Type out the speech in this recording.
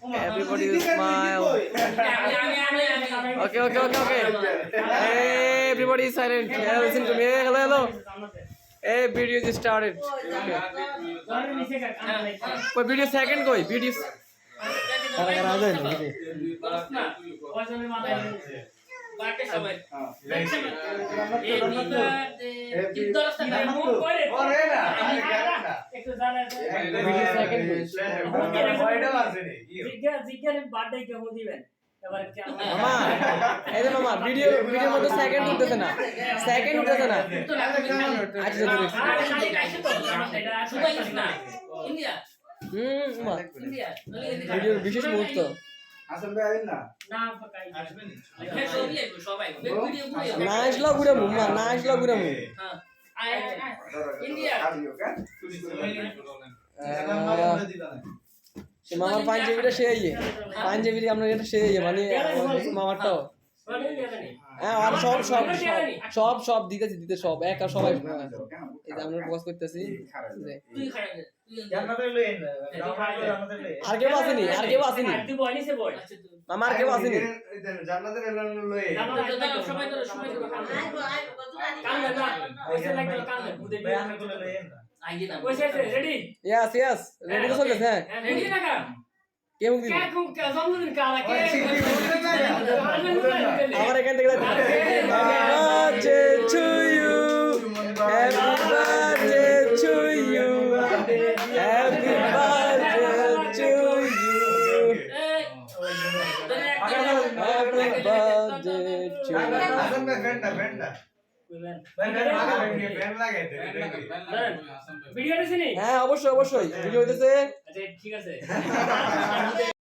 Everybody smile. Okay. Hey, everybody is silent. Yeah, listen to me. Hey, hello. Hey, video just started. Koi video second koi video. মামা video মধ্যে second উঠতেছে না ভিডিওর বিশেষ মুহূর্ত না আসলেও ঘুরামু মামার পাঞ্জাবিটা পাঞ্জাবি আমরা এটা মানে মামারটাও হ্যাঁ আর সব দিতে সব একা সবাই আমরা প্রকাশ করতেছি আর কেউ আসেনি মামা আর কেউ আসেনি Yes. Ready to solve this, huh? क्या मुक्ति? हमारे क्या देखा? Happy birthday to you. Happy birthday to you. Happy birthday to you. Happy birthday to you. Video হইতেছে নি? হ্যাঁ অবশ্যই ভিডিও হইতেছে। আচ্ছা ঠিক আছে।